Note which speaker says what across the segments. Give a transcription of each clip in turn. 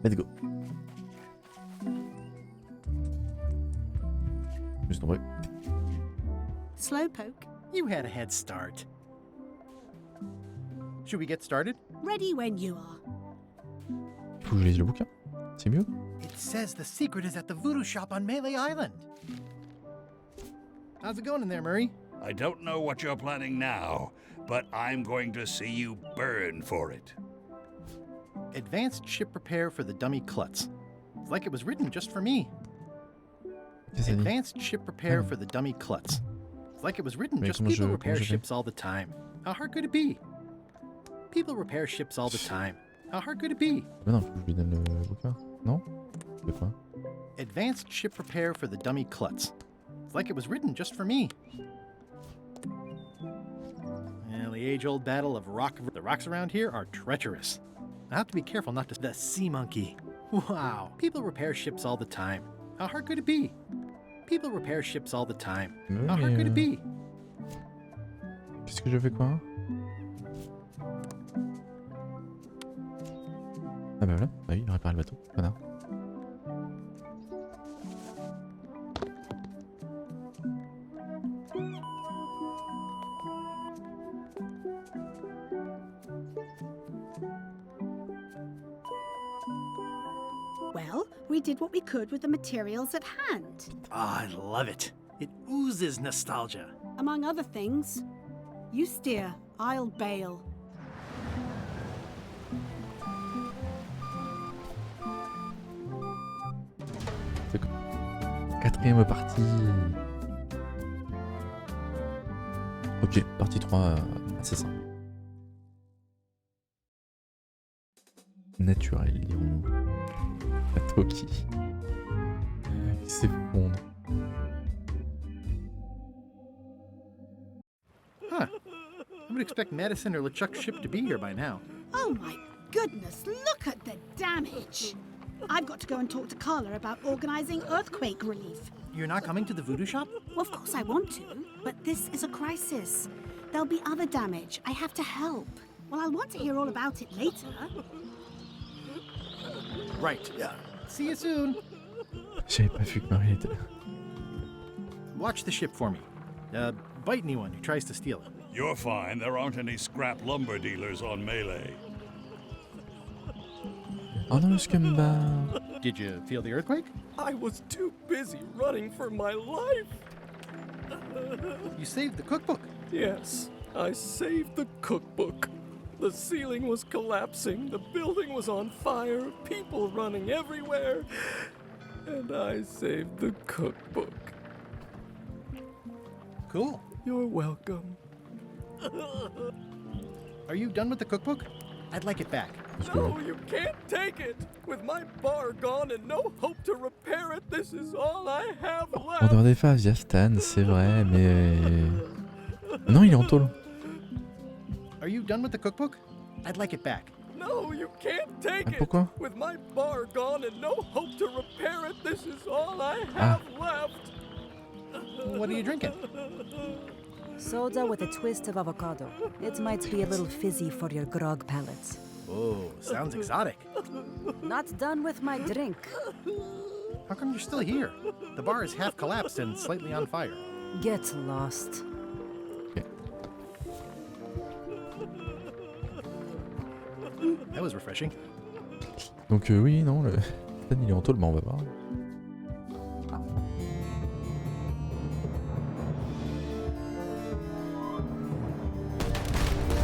Speaker 1: Let's go. Juste en vrai.
Speaker 2: Slowpoke,
Speaker 3: You had a head start. Should we get started?
Speaker 2: ready when you are.
Speaker 1: Faut que je lise le bouquin. C'est mieux.
Speaker 3: It says the secret is at the voodoo shop on Melee Island. How's it going in there, Murray?
Speaker 4: I don't know what you're planning now, but I'm going to see you burn for it.
Speaker 3: Advanced ship repair for the dummy klutz. It's like it was written just for me.
Speaker 1: Qu'est-ce que ça dit?
Speaker 3: Advanced ship repair for the dummy klutz. It's like it was written
Speaker 1: Mais
Speaker 3: just
Speaker 1: comment
Speaker 3: people
Speaker 1: je-
Speaker 3: repair
Speaker 1: comment je fais?
Speaker 3: ships all the time. How hard could it be? People repair ships all the time. How hard could it be?
Speaker 1: Mais non, faut que je lui donne le bouquin. Non? C'est quoi?
Speaker 3: Advanced ship repair for the dummy klutz. It's like it was written just for me. Well, the age-old battle of rock. The rocks around here are treacherous. I have to be careful not to. The sea monkey. Wow. People repair ships all the time. How hard could it be? People repair ships all the time.
Speaker 1: Ouais,
Speaker 3: How hard
Speaker 1: mais,
Speaker 3: could it be?
Speaker 1: Qu'est-ce que je fais quoi? Ah bah voilà. Ah oui, il répare le bateau. Connard.
Speaker 2: Well, we did what we could with the materials at hand.
Speaker 3: Ah, I love it. It oozes nostalgia.
Speaker 2: Among other things, you steer, I'll bail.
Speaker 1: C'est quoi? Quatrième partie. Ok, partie 3, assez simple. Naturel, dirons-nous. Bateau qui s'effondre.
Speaker 3: Huh. I would expect Madison or LeChuck's ship to be here by now.
Speaker 2: Oh my goodness, look at the damage! I've got to go and talk to Carla about organising earthquake relief.
Speaker 3: You're not coming to the voodoo shop?
Speaker 2: Well, of course I want to, but this is a crisis. There'll be other damage. I have to help. Well, I'll want to hear all about it later.
Speaker 3: Right. See you soon.
Speaker 1: J'avais pas vu que Marie était là.
Speaker 3: Watch the ship for me. Bite anyone who tries to steal it.
Speaker 4: You're fine. There aren't any scrap lumber dealers on Melee.
Speaker 1: Oh non, le scumbag.
Speaker 3: Did you feel the earthquake?
Speaker 5: I was too busy running for my life.
Speaker 3: You saved the cookbook.
Speaker 5: Yes, I saved the cookbook. The ceiling was collapsing, the building was on fire, people running everywhere, and I saved the cookbook.
Speaker 3: Cool.
Speaker 5: You're welcome.
Speaker 3: Are you done with the cookbook? I'd like it back.
Speaker 1: Parce que
Speaker 5: No, you can't take it. With my bar gone and no hope to repair it, this is all I have
Speaker 1: en
Speaker 5: left.
Speaker 1: dehors des phases, il y a Stan, c'est vrai, mais... Non, il est en tôle.
Speaker 3: Are you done with the cookbook? I'd like it back.
Speaker 5: No, you can't take
Speaker 1: Ah,
Speaker 5: it.
Speaker 1: pourquoi?
Speaker 5: With my bar gone and no hope to repair it, this is all I have left.
Speaker 3: What are you drinking?
Speaker 6: Soda with a twist of avocado. It might be a little fizzy for your grog palate.
Speaker 3: Oh, sounds exotic.
Speaker 6: Not done with my drink.
Speaker 3: How come you're still here? The bar is half collapsed and slightly on fire.
Speaker 6: Get lost.
Speaker 3: That was refreshing.
Speaker 1: Donc oui, non, le Stan il est en tôle, bah on va voir.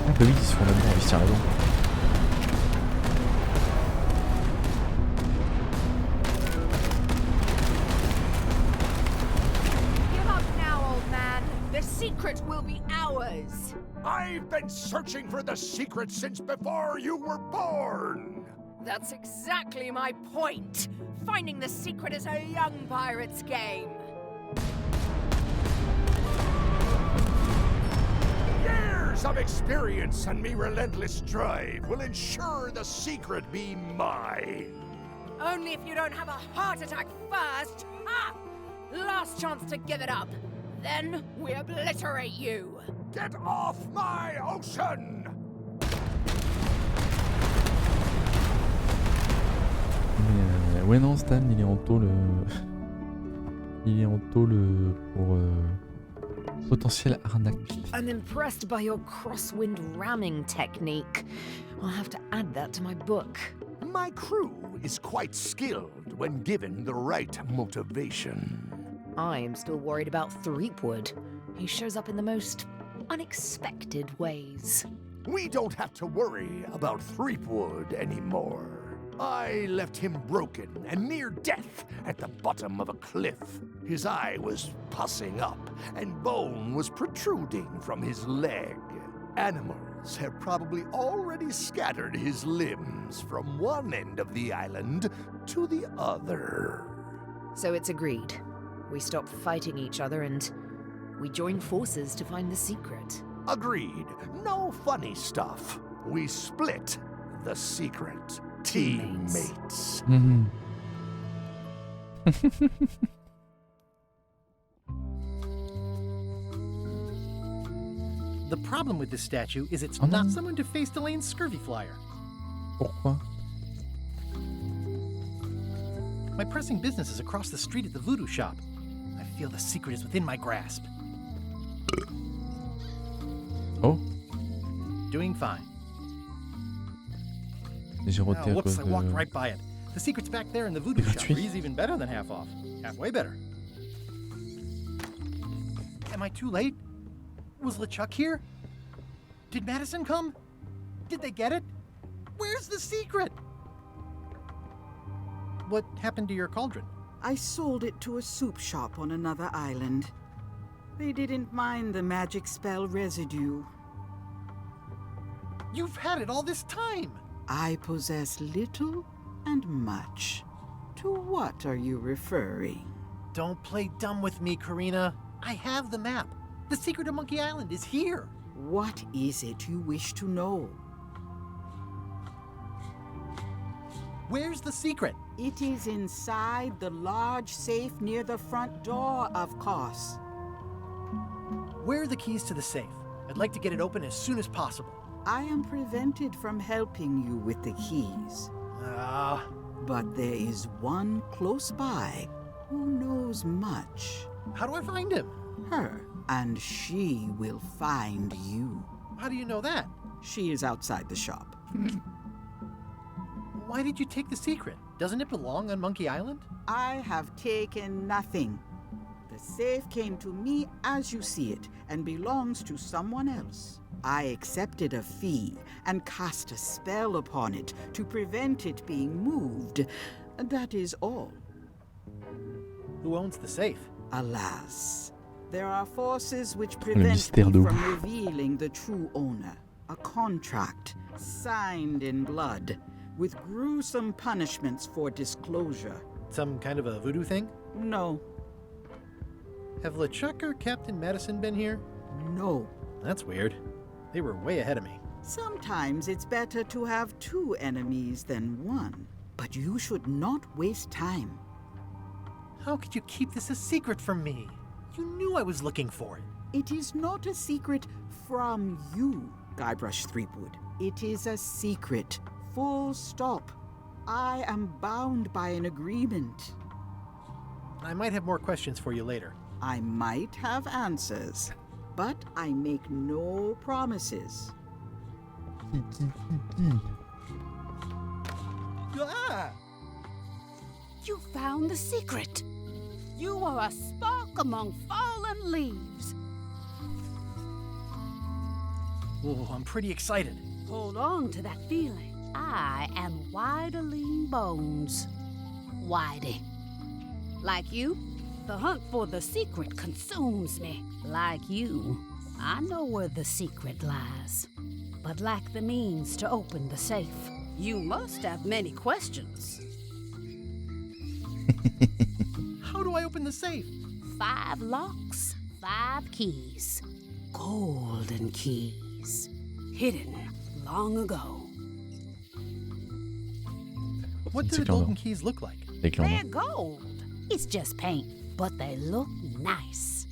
Speaker 1: Ah bah oui, ils se font l'amour, ils se tirent la dent.
Speaker 7: Give up now, old man. The secret will be ours.
Speaker 4: I've been searching for the secret since before you were born.
Speaker 7: That's exactly my point. Finding the secret is a young pirate's game.
Speaker 4: Years of experience and me relentless drive will ensure the secret be mine.
Speaker 7: Only if you don't have a heart attack first. Ha! Last chance to give it up. Then we obliterate you.
Speaker 4: Get off my ocean!
Speaker 1: Ouais, non, Stan, il est en tôle. Il est en tôle pour potentiel arnaque.
Speaker 7: I'm impressed by your crosswind ramming technique. I'll have to add that to my book.
Speaker 4: My crew is quite skilled when given the right motivation.
Speaker 7: I am still worried about Threepwood. He shows up in the most unexpected ways.
Speaker 4: We don't have to worry about Threepwood anymore. I left him broken and near death at the bottom of a cliff. His eye was pussing up, and bone was protruding from his leg. Animals have probably already scattered his limbs from one end of the island to the other.
Speaker 7: So it's agreed. We stop fighting each other and we join forces to find the secret.
Speaker 4: Agreed. No funny stuff. We split the secret. Teammates.
Speaker 3: The problem with this statue is it's not someone to face Delaine's scurvy flyer.
Speaker 1: Pourquoi?
Speaker 3: My pressing business is across the street at the voodoo shop. I feel the secret is within my grasp.
Speaker 1: Oh,
Speaker 3: Doing fine.
Speaker 1: j'ai roté à
Speaker 3: Whoops,
Speaker 1: cause
Speaker 3: I walked
Speaker 1: de...
Speaker 3: right by it. The secret's back there in the voodoo shop.
Speaker 1: Gratuit.
Speaker 3: He's even better than half off. Halfway better. Am I too late? Was LeChuck here? Did Madison come? Did they get it? Where's the secret? What happened to your cauldron?
Speaker 8: I sold it to a soup shop on another island. They didn't mind the magic spell residue.
Speaker 3: You've had it all this time!
Speaker 8: I possess little and much. To what are you referring?
Speaker 3: Don't play dumb with me, Karina. I have the map. The secret of Monkey Island is here.
Speaker 8: What is it you wish to know?
Speaker 3: Where's the secret?
Speaker 8: It is inside the large safe near the front door, of course.
Speaker 3: Where are the keys to the safe? I'd like to get it open as soon as possible.
Speaker 8: I am prevented from helping you with the keys. But there is one close by who knows much.
Speaker 3: How do I find him?
Speaker 8: Her, and she will find you.
Speaker 3: How do you know that?
Speaker 8: She is outside the shop.
Speaker 3: Why did you take the secret? Doesn't it belong on Monkey Island?
Speaker 8: I have taken nothing. The safe came to me as you see it and belongs to someone else. I accepted a fee and cast a spell upon it to prevent it being moved. That is all.
Speaker 3: Who owns the safe?
Speaker 8: Alas, there are forces which prevent me
Speaker 1: mystère de
Speaker 8: from revealing the true owner. A contract signed in blood with gruesome punishments for disclosure.
Speaker 3: Some kind of a voodoo thing?
Speaker 8: No,
Speaker 3: Have LeChuck or Captain Madison been here?
Speaker 8: no.
Speaker 3: That's weird. They were way ahead of me.
Speaker 8: Sometimes it's better to have two enemies than one. But you should not waste time.
Speaker 3: How could you keep this a secret from me? You knew I was looking for it.
Speaker 8: It is not a secret from you, Guybrush Threepwood. It is a secret. Full stop. I am bound by an agreement.
Speaker 3: I might have more questions for you later.
Speaker 8: I might have answers, but I make no promises.
Speaker 3: Ah!
Speaker 2: You found the secret. You are a spark among fallen leaves.
Speaker 3: Whoa, I'm pretty excited.
Speaker 2: Hold on to that feeling. I am Whiteling Bones. Whitey. Like you, the hunt for the secret consumes me. Like you, I know where the secret lies, but lack the means to open the safe. You must have many questions.
Speaker 3: How do I open the safe?
Speaker 2: 5 locks, 5 keys. Golden keys. Hidden long ago.
Speaker 3: What do
Speaker 1: C'est
Speaker 3: the
Speaker 1: clair,
Speaker 3: golden
Speaker 1: non.
Speaker 3: keys look like?
Speaker 1: C'est clair,
Speaker 2: They're
Speaker 1: non.
Speaker 2: gold. It's just paint, but they look nice.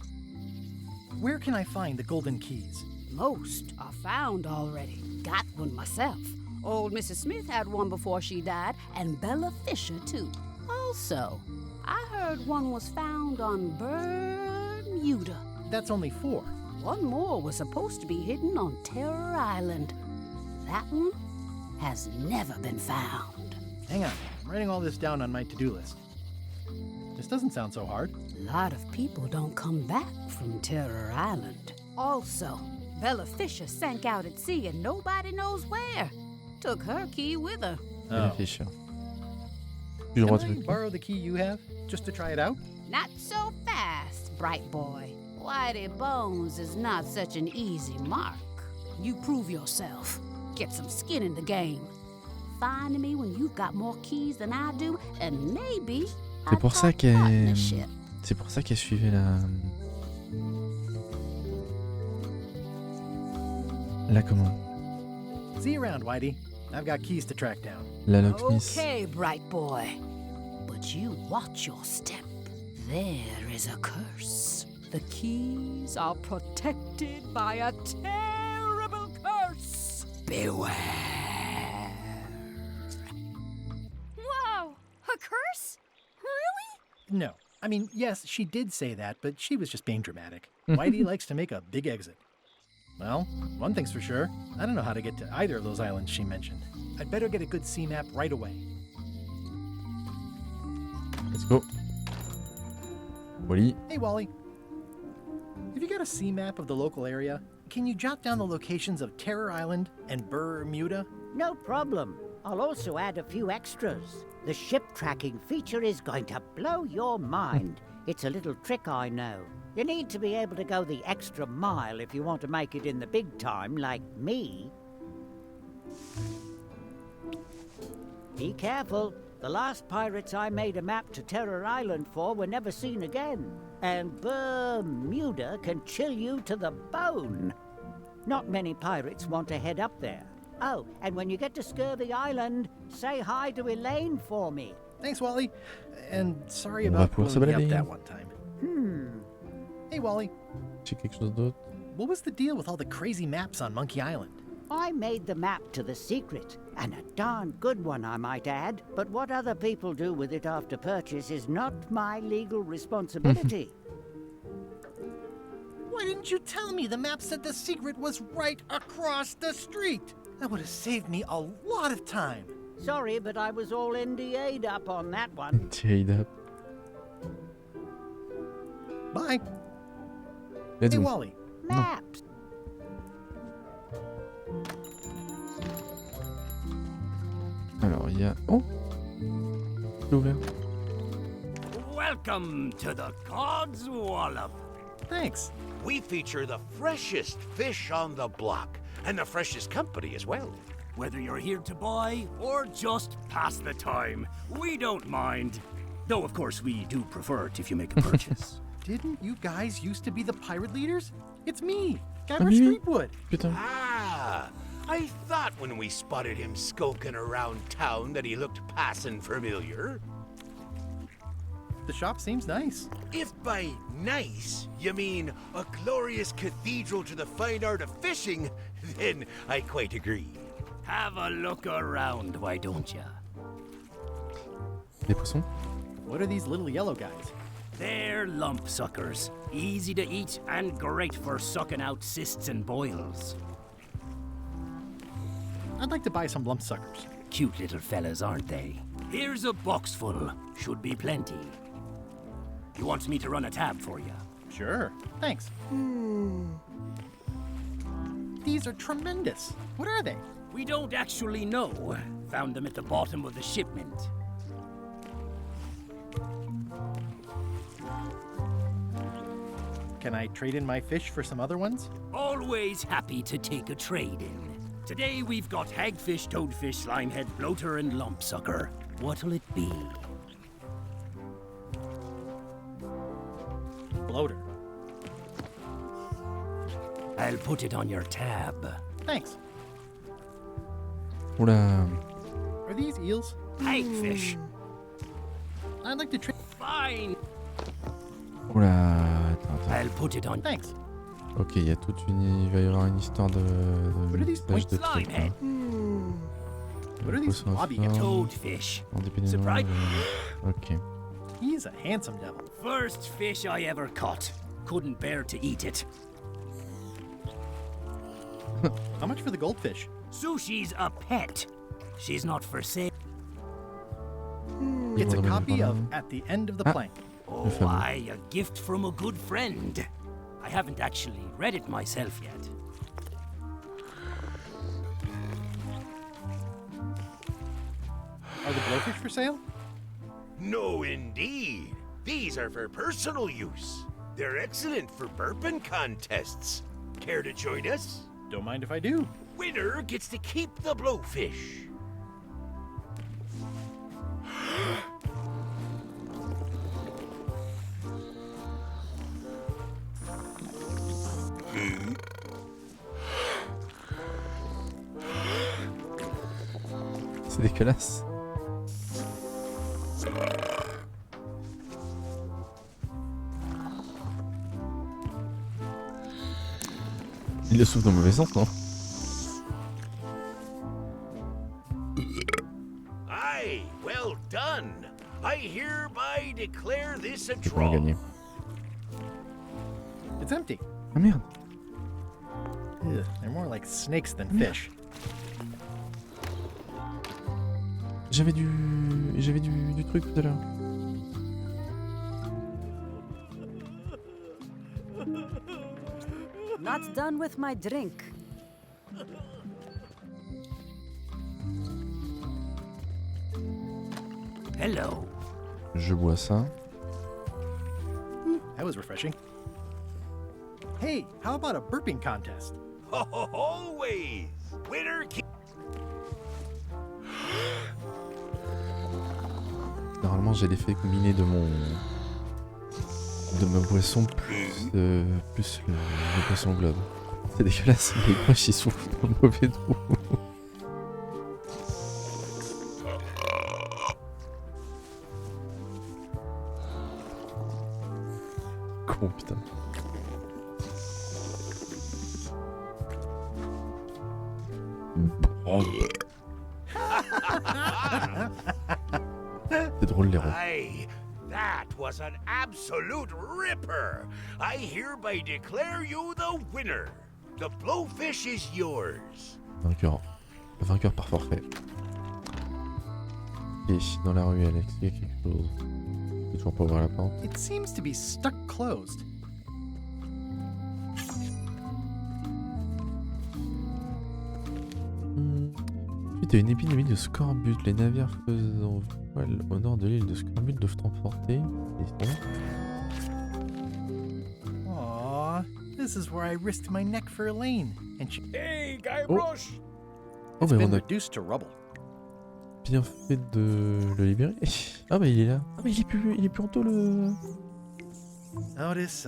Speaker 3: Where can I find the golden keys?
Speaker 2: Most are found already. Got one myself. Old Mrs. Smith had one before she died, and Bella Fisher, too. Also, I heard one was found on Bermuda.
Speaker 3: That's only 4.
Speaker 2: One more was supposed to be hidden on Terror Island. That one has never been found.
Speaker 3: Hang on, I'm writing all this down on my to-do list. This doesn't sound so hard.
Speaker 2: A lot of people don't come back from Terror Island. Also, Bella Fisher sank out at sea and nobody knows where. Took her key with her.
Speaker 1: Bella Fisher. Plus le
Speaker 3: Can
Speaker 1: droit de
Speaker 3: I
Speaker 1: truc.
Speaker 3: borrow the key you have, just to try it out?
Speaker 2: Not so fast, bright boy. Whitey Bones is not such an easy mark. You prove yourself. Get some skin in the game. Find me when you've got more keys than I do, and maybe
Speaker 1: C'est pour ça qu'elle...
Speaker 2: partnership.
Speaker 1: C'est pour ça qu'elle suivait la... La comment?
Speaker 3: See you around, Whitey. I've got keys to track down.
Speaker 1: La locksmith.
Speaker 2: Okay, bright boy. But you watch your step. There is a curse. The keys are protected by a terrible curse. Beware.
Speaker 7: Whoa! A curse? Really?
Speaker 3: No. I mean, yes, she did say that, but she was just being dramatic. Whitey likes to make a big exit. Well, one thing's for sure. I don't know how to get to either of those islands she mentioned. I'd better get a good sea map right away.
Speaker 1: Let's go. Wally.
Speaker 3: Hey, Wally. Have you got a sea map of the local area? Can you jot down the locations of Terror Island and Bermuda?
Speaker 9: No problem. I'll also add a few extras. The ship tracking feature is going to blow your mind. It's a little trick, I know. You need to be able to go the extra mile if you want to make it in the big time, like me. Be careful. The last pirates I made a map to Terror Island for were never seen again. And Bermuda can chill you to the bone. Not many pirates want to head up there. Oh, and when you get to Scurvy Island, say hi to Elaine for me.
Speaker 3: Thanks, Wally. And sorry
Speaker 1: On va
Speaker 3: about
Speaker 1: pouvoir se
Speaker 3: blowing me up
Speaker 1: balader.
Speaker 3: that one time. Hey, Wally.
Speaker 1: J'ai quelque chose d'autre.
Speaker 3: What was the deal with all the crazy maps on Monkey Island?
Speaker 9: I made the map to the secret, and a darn good one, I might add. But what other people do with it after purchase is not my legal responsibility.
Speaker 3: Why didn't you tell me the map said the secret was right across the street? That would have saved me a lot of time.
Speaker 9: Sorry, but I was all NDA'd up on that one.
Speaker 1: Tied up.
Speaker 3: Bye.
Speaker 1: Let's
Speaker 3: Hey,
Speaker 1: go.
Speaker 3: Wally.
Speaker 9: Maps.
Speaker 1: Alors, il y a... Oh! C'est ouvert.
Speaker 10: Welcome to the God's Wallop.
Speaker 3: Thanks.
Speaker 4: We feature the freshest fish on the block, and the freshest company as well.
Speaker 10: Whether you're here to buy or just pass the time, we don't mind. Though, of course, we do prefer it if you make a purchase.
Speaker 3: Didn't you guys used to be the pirate leaders? It's me,
Speaker 1: Ah,
Speaker 3: Gabber
Speaker 1: oui, oui.
Speaker 3: Streetwood.
Speaker 1: Putain.
Speaker 4: Ah, I thought when we spotted him skulking around town that he looked passing familiar.
Speaker 3: The shop seems nice.
Speaker 4: If by nice you mean a glorious cathedral to the fine art of fishing, then I quite agree.
Speaker 10: Have a look around, why don't ya?
Speaker 1: Des poissons.
Speaker 3: What are these little yellow guys?
Speaker 10: They're lump suckers. Easy to eat and great for sucking out cysts and boils.
Speaker 3: I'd like to buy some lump suckers.
Speaker 10: Cute little fellas, aren't they? Here's a box full. Should be plenty. You want me to run a tab for you?
Speaker 3: Sure. Thanks. These are tremendous. What are they?
Speaker 10: We don't actually know. Found them at the bottom of the shipment.
Speaker 3: Can I trade in my fish for some other ones?
Speaker 10: Always happy to take a trade in. Today we've got hagfish, toadfish, slimehead, bloater, and lumpsucker. What'll it be?
Speaker 3: Bloater.
Speaker 10: I'll put it on your tab.
Speaker 3: Thanks.
Speaker 1: Oula.
Speaker 3: Are these eels?
Speaker 10: Hagfish.
Speaker 3: I'd like to trade.
Speaker 10: Fine.
Speaker 1: Oula. Attends.
Speaker 10: I'll put it on.
Speaker 3: Thanks.
Speaker 1: Ok, il y a toute une... Il va y avoir une histoire de...
Speaker 3: What are these
Speaker 1: montage de
Speaker 10: points?
Speaker 1: trucs, hein.
Speaker 3: What are these
Speaker 1: Poisson
Speaker 3: blobby
Speaker 1: fort.
Speaker 3: guys?
Speaker 10: Toadfish.
Speaker 1: Indépendamment
Speaker 10: Surprise.
Speaker 1: de- Ok.
Speaker 3: He's a handsome devil.
Speaker 10: First fish I ever caught. Couldn't bear to eat it.
Speaker 3: How much for the goldfish?
Speaker 10: Sushi's a pet. She's not for sale.
Speaker 3: It's a copy of At the End of the Plank.
Speaker 10: Oh, aye, a gift from a good friend. I haven't actually read it myself yet.
Speaker 3: Are the blowfish for sale?
Speaker 4: No, indeed. These are for personal use. They're excellent for burping contests. Care to join us?
Speaker 3: Don't mind if I do.
Speaker 4: Winner gets to keep the blowfish.
Speaker 1: C'est dégueulasse. Il le souffle dans le mauvais sens, non?
Speaker 4: Aye, well done. I hereby declare this a
Speaker 1: Je peux en
Speaker 4: draw.
Speaker 1: gagner.
Speaker 3: It's empty.
Speaker 1: Ah merde.
Speaker 3: Ugh, they're more like snakes than fish.
Speaker 1: J'avais du truc tout à l'heure.
Speaker 6: Not done with my drink.
Speaker 10: Hello.
Speaker 1: Je bois ça.
Speaker 3: That was refreshing. Hey, how about a burping contest?
Speaker 4: Always. Winner keep.
Speaker 1: Normalement, j'ai l'effet combiné de ma boisson plus le poisson globe. C'est dégueulasse, les poches ils souffrent dans le mauvais trou. Con putain. C'est drôle les ronds.
Speaker 4: Aye, that was an absolute ripper. I hereby declare you the winner. The blowfish is yours.
Speaker 1: Vainqueur par forfait. Et dans la rue, Alex, il y a quelque chose. Je peux toujours pas ouvrir la porte.
Speaker 3: It seems to be stuck closed.
Speaker 1: Suite à une épidémie de scorbut, les navires faisant voile au nord de l'île de Scorbut doivent emporter.
Speaker 3: Aww, this is where I risked my neck for Elaine, and she
Speaker 5: Hey, Guybrush!
Speaker 1: Oh,
Speaker 3: it's
Speaker 1: bah
Speaker 3: been
Speaker 1: on a
Speaker 3: reduced to rubble.
Speaker 1: bien fait de le libérer. Ah, bah il est là. Ah, mais il est plus en tôle.
Speaker 3: Otis.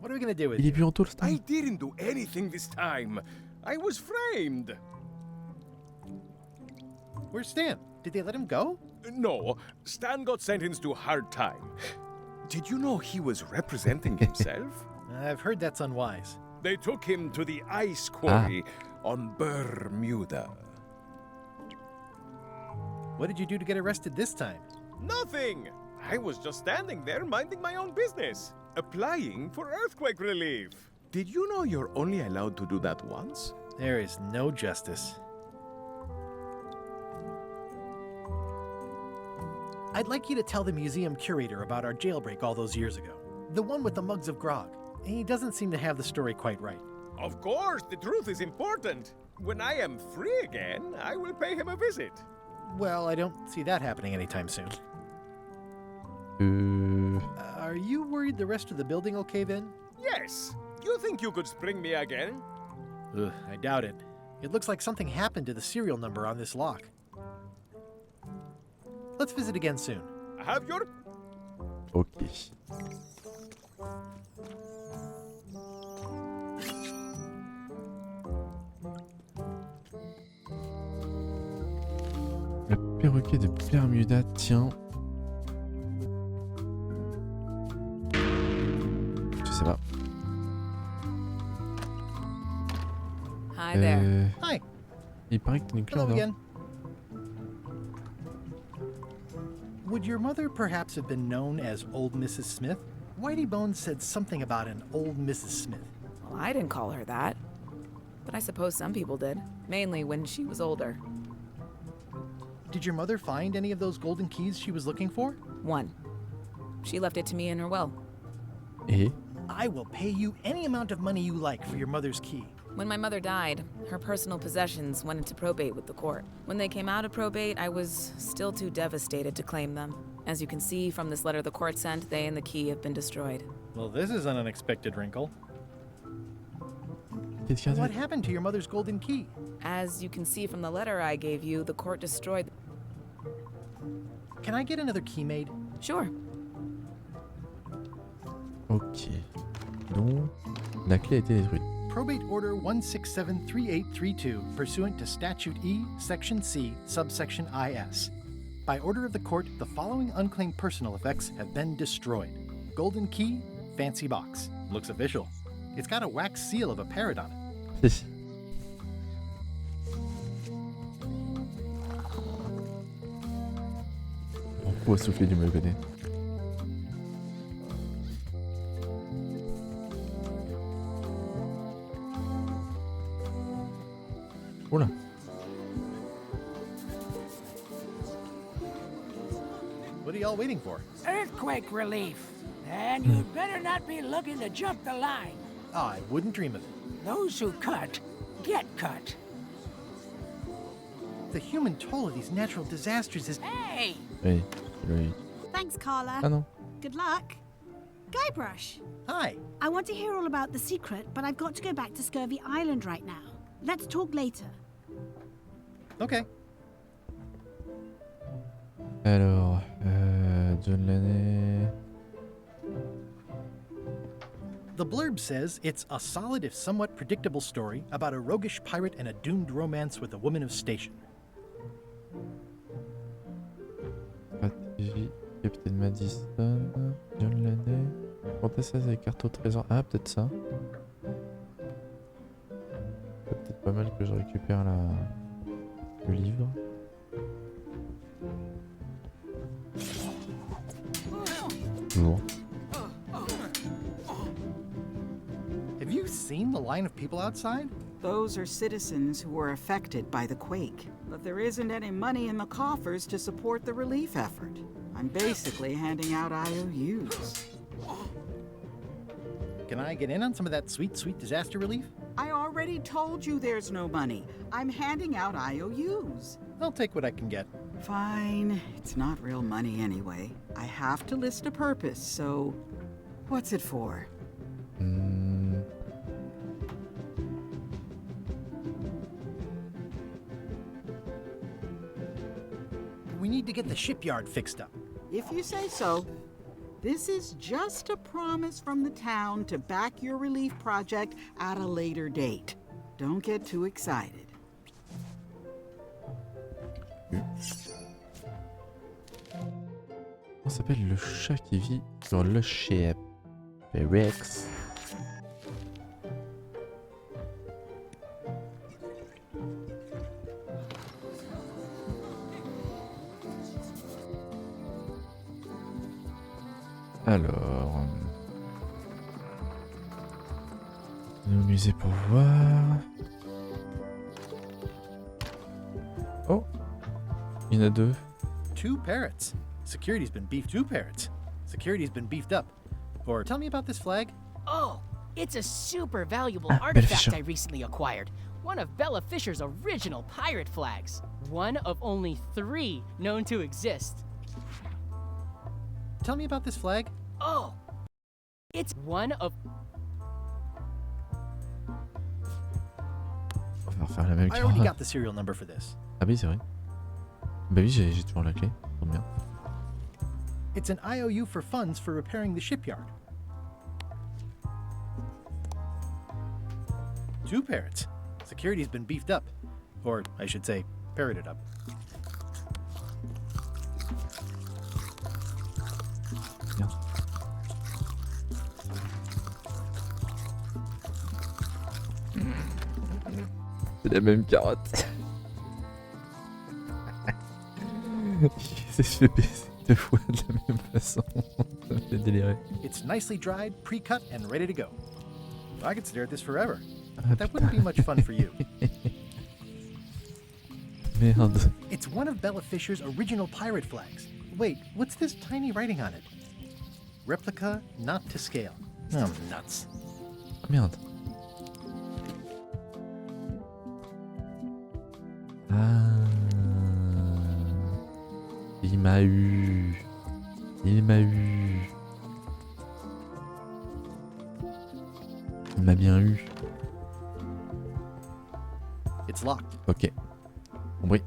Speaker 3: What are we gonna do with
Speaker 1: Il est plus en tôle, Stan.
Speaker 5: I didn't do anything this time. I was framed.
Speaker 3: Where's Stan? Did they let him go?
Speaker 5: No, Stan got sentenced to hard time. Did you know he was representing himself?
Speaker 3: I've heard that's unwise.
Speaker 5: They took him to the ice quarry on Bermuda.
Speaker 3: What did you do to get arrested this time?
Speaker 5: Nothing! I was just standing there minding my own business, applying for earthquake relief. Did you know you're only allowed to do that once?
Speaker 3: There is no justice. I'd like you to tell the museum curator about our jailbreak all those years ago. The one with the mugs of grog. He doesn't seem to have the story quite right.
Speaker 5: Of course, the truth is important. When I am free again, I will pay him a visit.
Speaker 3: Well, I don't see that happening anytime soon. Are you worried the rest of the building will cave in?
Speaker 5: Yes. You think you could spring me again?
Speaker 3: Ugh, I doubt it. It looks like something happened to the serial number on this lock. Let's visit again soon.
Speaker 5: Have your...
Speaker 1: Ok. Le perroquet de Bermuda tient. Je sais pas.
Speaker 7: Hi there.
Speaker 3: Hi.
Speaker 1: Il paraît que t'as une clé
Speaker 3: Hello
Speaker 1: là.
Speaker 3: again. Would your mother perhaps have been known as Old Mrs. Smith? Whitey Bones said something about an old Mrs. Smith.
Speaker 11: Well, I didn't call her that. But I suppose some people did. Mainly when she was older.
Speaker 3: Did your mother find any of those golden keys she was looking for?
Speaker 11: One. She left it to me in her will.
Speaker 1: Et
Speaker 3: I will pay you any amount of money you like for your mother's key.
Speaker 11: When my mother died, her personal possessions went into probate with the court. When they came out of probate, I was still too devastated to claim them. As you can see from this letter the court sent, they and the key have been destroyed.
Speaker 3: Well, this is an unexpected wrinkle.
Speaker 1: qu'est-ce qu'il y a
Speaker 3: What
Speaker 1: d'autre?
Speaker 3: happened to your mother's golden key?
Speaker 11: As you can see from the letter I gave you, the court destroyed...
Speaker 3: Can I get another key made?
Speaker 11: Sure.
Speaker 1: Ok. Donc, la clé a été détruite.
Speaker 3: Probate Order 1673832, pursuant to Statute E, Section C, subsection IS. By order of the court, the following unclaimed personal effects have been destroyed. Golden key, fancy box. Looks official. It's got a wax seal of a parrot on it.
Speaker 1: Si, si. On peut souffler du mauvais côté. Oula.
Speaker 3: What are y'all waiting for?
Speaker 12: Earthquake relief. And you'd better not be looking to jump the line.
Speaker 3: I wouldn't dream of it.
Speaker 12: Those who cut, get cut.
Speaker 3: The human toll of these natural disasters is...
Speaker 12: Hey!
Speaker 1: Oui, oui.
Speaker 13: Thanks, Carla.
Speaker 1: Ah non.
Speaker 13: Good luck. Guybrush,
Speaker 3: Hi.
Speaker 13: I want to hear all about the secret, but I've got to go back to Scurvy Island right now. Let's talk later.
Speaker 3: Okay.
Speaker 1: Alors, John l'année.
Speaker 3: The blurb says it's a solid if somewhat predictable story about a roguish pirate and a doomed romance with a woman of station.
Speaker 1: Stratégie, Capitaine Madison, John l'année. Contester avec carte au trésor. Ah, peut-être ça. C'est peut-être pas mal que je récupère le livre. Toujours.
Speaker 3: Have you seen the line of people outside?
Speaker 8: Those are citizens who were affected by the quake. But there isn't any money in the coffers to support the relief effort. I'm basically handing out IOUs.
Speaker 3: Can I get in on some of that sweet, sweet disaster relief?
Speaker 8: I already told you there's no money. I'm handing out IOUs.
Speaker 3: I'll take what I can get.
Speaker 8: Fine. It's not real money anyway. I have to list a purpose, so... What's it for?
Speaker 3: We need to get the shipyard fixed up.
Speaker 8: If you say so. This is just a promise from the town to back your relief project at a later date. Don't get too excited.
Speaker 1: Comment s'appelle le chat qui vit sur le ship? Rex. Alors, au musée pour voir. Oh, il y en a deux.
Speaker 3: Two parrots. Security's been beefed. Two parrots. Security's been beefed up. Or tell me about this flag.
Speaker 14: Oh, it's a super valuable
Speaker 1: Bella
Speaker 14: artifact
Speaker 1: Fisher.
Speaker 14: I recently acquired. One of Bella Fisher's original pirate flags. One of only 3 known to exist.
Speaker 3: Tell me about this flag.
Speaker 14: Oh, it's one of...
Speaker 1: On va refaire la même
Speaker 3: I already
Speaker 1: chose.
Speaker 3: got the serial number for this.
Speaker 1: Ah oui, c'est vrai. Bah oui, j'ai toujours la clé. Trop bien.
Speaker 3: It's an IOU for funds for repairing the shipyard. Two parrots. Security's been beefed up. Or, I should say, parroted up.
Speaker 1: Bien. C'est la même carotte. Il se fait baiser. deux fois de la même façon. Ça me fait délirer.
Speaker 3: It's nicely dried, pre-cut, and ready to go. I could stare at this forever.
Speaker 1: Ah,
Speaker 3: But that wouldn't be much fun for you.
Speaker 1: Merde.
Speaker 3: It's one of Bella Fisher's original pirate flags. Wait, what's this tiny writing on it? Replica not to scale. Oh, nuts.
Speaker 1: Ah, merde. Ah. Il m'a eu. Il m'a eu. Il m'a bien eu.
Speaker 3: It's locked.
Speaker 1: Ok. Compris.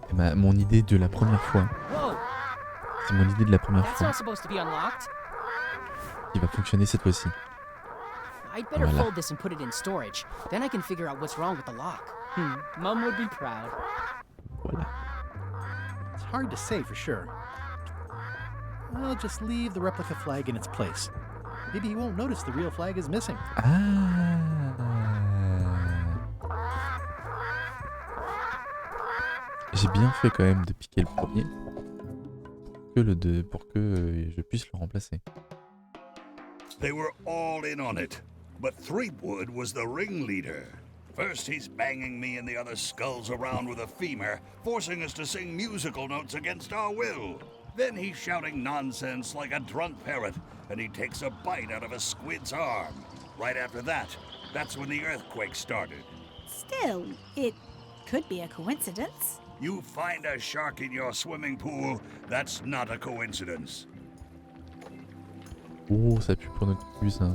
Speaker 1: C'était mon idée de la première fois.
Speaker 14: Whoa,
Speaker 1: C'est mon idée de la première
Speaker 14: that's
Speaker 1: fois
Speaker 14: not supposed to be unlocked.
Speaker 1: qui va fonctionner cette fois-ci.
Speaker 14: I'd better
Speaker 1: Voilà.
Speaker 14: fold this and put it in storage. Then I can figure out what's wrong with the lock. Mom would be proud.
Speaker 1: Voilà.
Speaker 3: It's hard to say for sure. I'll just leave the replica flag in its place. Maybe he won't notice the real flag is missing.
Speaker 1: Ah. J'ai bien fait quand même de piquer le premier pour que je puisse le remplacer.
Speaker 15: They were all in on it, but Threepwood was the ringleader. First he's banging me and the other skulls around with a femur, forcing us to sing musical notes against our will. Then he's shouting nonsense like a drunk parrot, and he takes a bite out of a squid's arm. Right after that, that's when the earthquake started.
Speaker 13: Still, it could be a coincidence.
Speaker 15: You find a shark in your swimming pool, that's not a coincidence.
Speaker 1: Oh, ça pue pour notre cul, ça.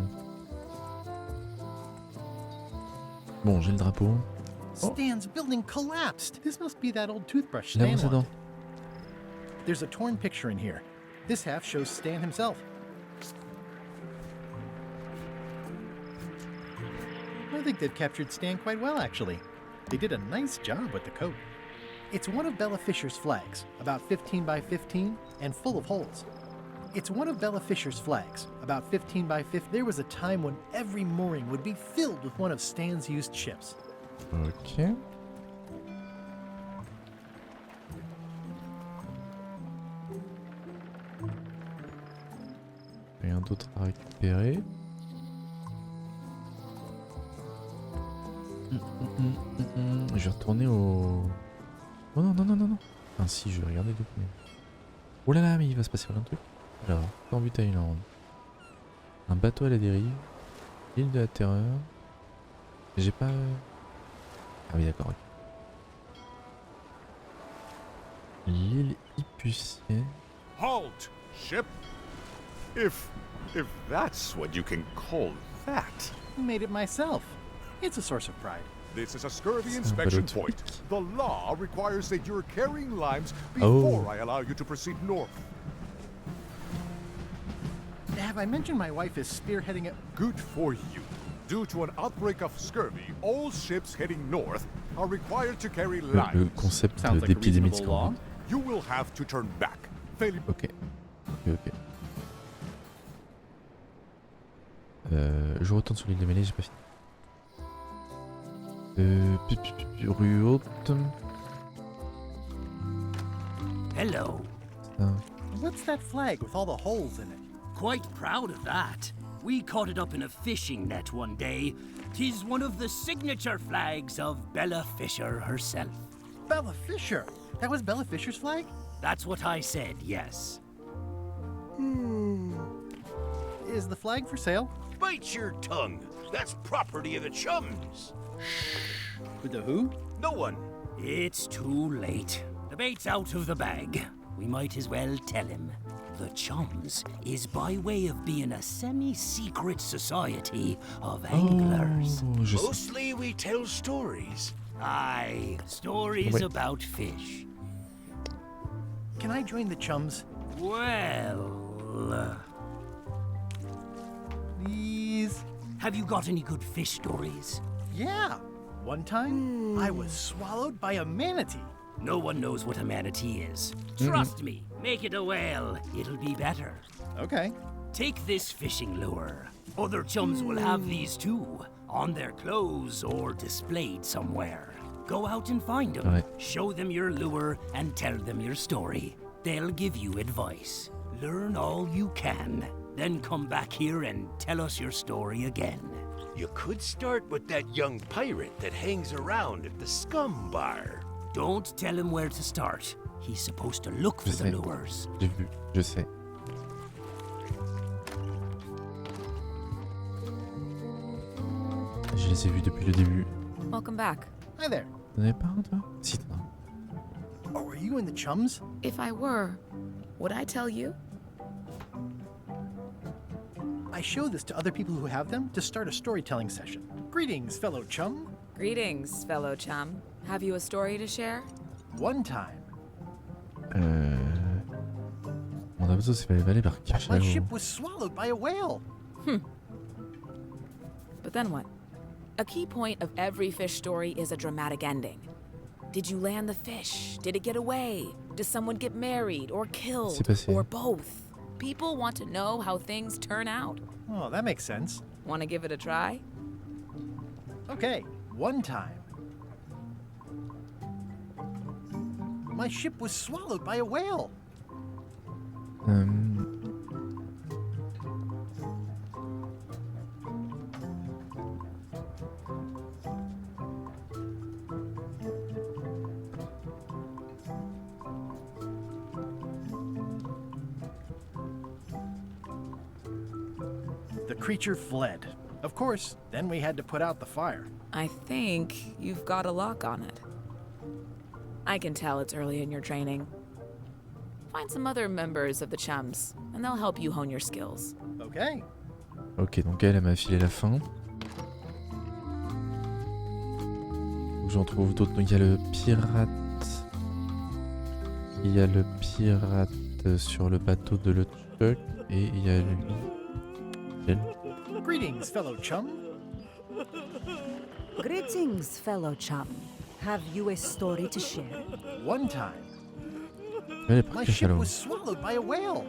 Speaker 1: Bon, j'ai le drapeau. Oh,
Speaker 3: Stan's building collapsed. This must be that old toothbrush
Speaker 1: la
Speaker 3: Stan
Speaker 1: brosse à dents.
Speaker 3: wanted. There's a torn picture in here. This half shows Stan himself. I think they've captured Stan quite well, actually. They did a nice job with the coat. It's one of Bella Fisher's flags, about 15 by 15 and full of holes. It's one of Bella Fisher's flags, about 15 by 15. There was a time when every mooring would be filled with one of Stan's used ships.
Speaker 1: Ok. Rien d'autre à récupérer. Je vais retourner au... Oh non, non, non, non, non. Ah si, je vais regarder deux premiers. Oh là là, mais il va se passer plein de trucs. Alors, en vue Thaïlande. Un bateau à la dérive. L'île de la Terreur. J'ai pas... Ah oui, d'accord. Ok. L'île Ipucienne.
Speaker 4: Halt, ship! If that's what you can call that.
Speaker 3: Made it myself. It's a source of pride.
Speaker 4: This is a scurvy
Speaker 1: C'est un
Speaker 4: inspection
Speaker 1: ballot
Speaker 4: point. The law requires that you're carrying limes
Speaker 1: Oh.
Speaker 4: before I allow you to proceed north.
Speaker 3: Have I mentioned my wife is spearheading a...
Speaker 4: Good for you. Due to an outbreak of scurvy, all ships heading north are required to carry
Speaker 1: Le
Speaker 4: limes.
Speaker 1: concept
Speaker 3: Sounds like a
Speaker 1: d'épidémie de
Speaker 3: reasonable law.
Speaker 1: scandale.
Speaker 4: You will have to turn back. Fairly
Speaker 1: Ok. Ok. Je retourne sur l'île de Mêlée, j'ai pas fini. Rue haute.
Speaker 10: Hello.
Speaker 1: Ça.
Speaker 3: What's that flag with all the holes in it?
Speaker 10: Quite proud of that. We caught it up in a fishing net one day. 'Tis one of the signature flags of Bella Fisher herself.
Speaker 3: Bella Fisher! That was Bella Fisher's flag?
Speaker 10: That's what I said, yes.
Speaker 3: Is the flag for sale?
Speaker 15: Bite your tongue. That's property of the chums.
Speaker 3: With the who?
Speaker 15: No one.
Speaker 10: It's too late. The bait's out of the bag. We might as well tell him. The Chums is by way of being a semi-secret society of anglers.
Speaker 1: Oh, je sais.
Speaker 15: Mostly we tell stories.
Speaker 10: Aye, stories
Speaker 1: Wait.
Speaker 10: about fish.
Speaker 3: Can I join the chums?
Speaker 10: Well,
Speaker 3: Please?
Speaker 10: have you got any good fish stories?
Speaker 3: Yeah. One time, I was swallowed by a manatee.
Speaker 10: No one knows what a manatee is. Trust me, make it a whale. It'll be better.
Speaker 3: Okay.
Speaker 10: Take this fishing lure. Other chums will have these too, on their clothes or displayed somewhere. Go out and find them.
Speaker 1: Ouais.
Speaker 10: Show them your lure and tell them your story. They'll give you advice. Learn all you can. Then come back here and tell us your story again.
Speaker 16: You could start with that young pirate that hangs around at the scum bar.
Speaker 10: Don't tell him where to start. He's supposed to look for the lures.
Speaker 1: J'ai vu, je sais. Je les ai vus depuis le début.
Speaker 11: Welcome back.
Speaker 3: Hi there.
Speaker 1: T'en avais pas un, toi? Si, t'en as un.
Speaker 3: Oh, are you in the chums?
Speaker 11: If I were, would I tell you?
Speaker 3: I show this to other people who have them to start a storytelling session. Greetings, fellow chum.
Speaker 11: Greetings, fellow chum. Have you a story to share?
Speaker 3: One time,
Speaker 1: Mon Bateau s'est fait avaler par
Speaker 3: my
Speaker 1: cachalot.
Speaker 3: ship was swallowed by a whale.
Speaker 11: But then what? A key point of every fish story is a dramatic ending. Did you land the fish? Did it get away? Does someone get married or killed? Or both? People want to know how things turn out.
Speaker 3: Oh, that makes sense.
Speaker 11: Want to give it a try?
Speaker 3: Okay, one time. My ship was swallowed by a whale. The creature fled. Of course, then we had to put out the fire.
Speaker 11: I think you've got a lock on it. I can tell it's early in your training. Find some other members of the chums, and they'll help you hone your skills.
Speaker 3: Okay.
Speaker 1: Ok, donc elle m'a filé la fin. Faut que j'en trouve d'autres. Donc il y a le pirate. Il y a le pirate sur le bateau de LeTuc. Et il y a lui. Elle.
Speaker 3: Greetings, fellow chum.
Speaker 6: Greetings, fellow chum. Have you a story to share?
Speaker 3: One time,
Speaker 1: Elle est par
Speaker 3: my ship
Speaker 1: cachalot.
Speaker 3: was swallowed by a whale.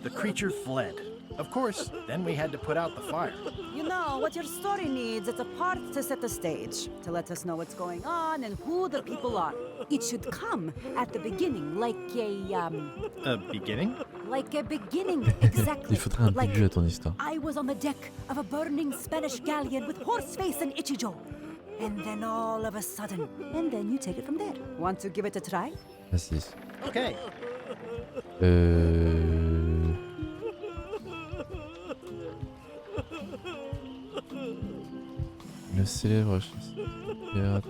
Speaker 3: The creature fled. Of course, then we had to put out the fire.
Speaker 6: You know, what your story needs is a part to set the stage, to let us know what's going on and who the people are. It should come at the beginning, like
Speaker 3: A beginning?
Speaker 6: like a beginning, exactly.
Speaker 1: Il faudrait un début à ton histoire.
Speaker 6: I was on the deck of a burning Spanish galleon with Horseface and Ichijo. And then all of a sudden, and then you take it from there. Want to give it a try?
Speaker 1: Vas-y.
Speaker 3: Okay.
Speaker 1: Le célèbre pirate.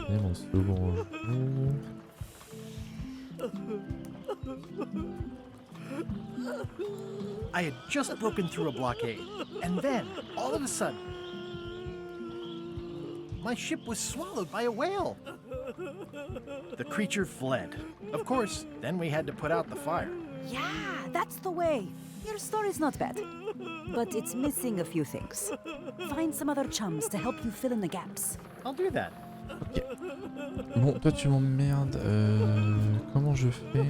Speaker 1: Et mon second jeu.
Speaker 3: I had just broken through a blockade, and then, all of a sudden, my ship was swallowed by a whale. The creature fled. Of course, then we had to put out the fire.
Speaker 6: Yeah, that's the way. Your story's not bad, but it's missing a few things. Find some other chums to help you fill in the gaps.
Speaker 3: I'll do that.
Speaker 1: Ok. Bon, toi tu m'emmerdes. Comment je fais?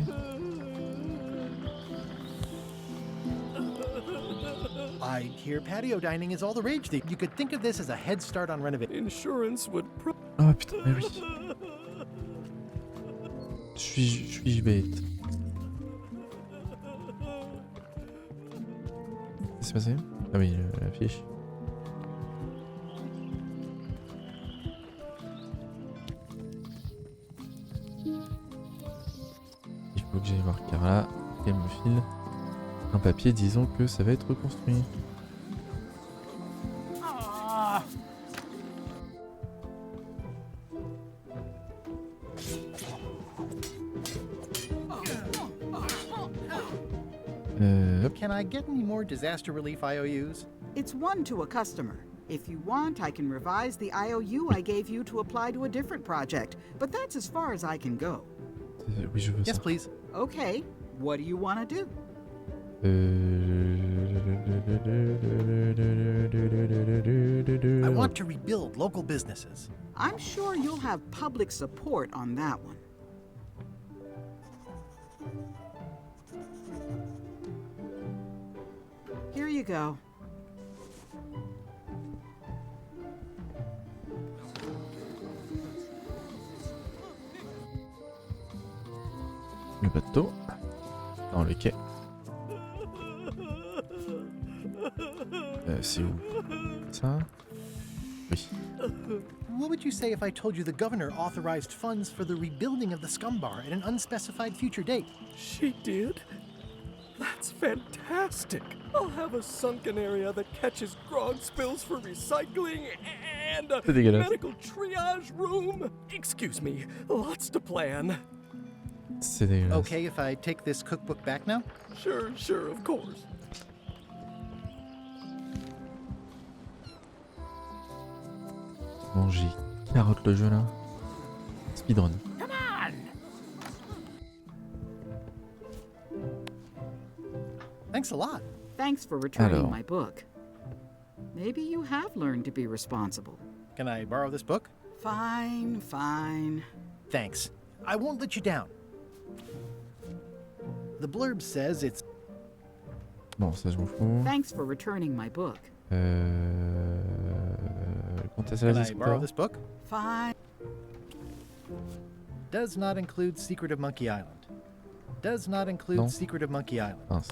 Speaker 3: I hear patio dining is all the rage. You could think of this as a head start on renovation.
Speaker 5: Insurance would
Speaker 1: Ah putain, mais oui. Suis-je bête? Qu'est-ce qui s'est passé? Ah oui, la fiche. Il faut que j'aille voir car là, elle me file un papier disant que ça va être reconstruit.
Speaker 3: Can I get any more disaster relief IOUs?
Speaker 8: It's one to a customer. If you want, I can revise the IOU I gave you to apply to a different project, but that's as far as I can go.
Speaker 1: Oui, je veux
Speaker 3: Yes,
Speaker 1: ça.
Speaker 3: please.
Speaker 8: Okay, what do you want to do?
Speaker 3: I want to rebuild local businesses.
Speaker 8: I'm sure you'll have public support on that one. Here you you go.
Speaker 1: Le bateau. Non, le quai. C'est où? Ça? Oui.
Speaker 3: What would you say if I told you the governor authorized funds for the rebuilding of the scum bar at an unspecified future date?
Speaker 5: She did? That's fantastic! I'll have a sunken area that catches grog spills for recycling and a medical triage room. Excuse me, lots to plan.
Speaker 1: C'est dégueulasse.
Speaker 3: Okay if I take this cookbook back now?
Speaker 5: Sure, of course.
Speaker 1: Bon, j'ai carotte le jeu là. Speedrun.
Speaker 12: Come on!
Speaker 3: Thanks a lot.
Speaker 8: Thanks for returning
Speaker 1: Alors.
Speaker 8: my book. Maybe you have learned to be responsible.
Speaker 3: Can I borrow this book?
Speaker 8: Fine.
Speaker 3: Thanks. I won't let you down. The blurb says it's...
Speaker 1: Bon, ça je m'en fous.
Speaker 8: Thanks for returning my book.
Speaker 1: Quand est-ce
Speaker 3: Can I borrow this book?
Speaker 8: Fine.
Speaker 3: Does not include Secret of Monkey Island. Does not include
Speaker 1: Non.
Speaker 3: Secret of Monkey Island.
Speaker 1: Mince.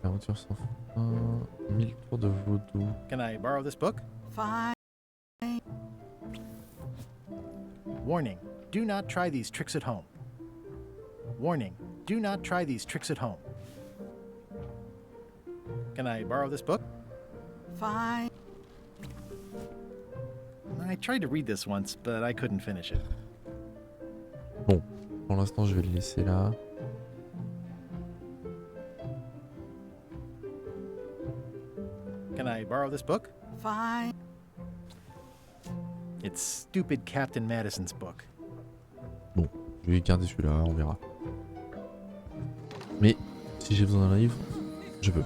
Speaker 1: Aventure sans fin. 1000 tours de vaudou.
Speaker 3: Can I borrow this book?
Speaker 8: Fine.
Speaker 3: Warning, do not try these tricks at home. Warning, do not try these tricks at home. Can I borrow this book?
Speaker 8: Fine.
Speaker 3: I tried to read this once, but I couldn't finish it.
Speaker 1: Bon, pour l'instant je vais le laisser là.
Speaker 3: Can I borrow this book?
Speaker 8: Fine.
Speaker 3: It's stupid Captain Madison's book.
Speaker 1: Bon, je vais garder celui-là, on verra. Mais si j'ai besoin d'un livre, je peux.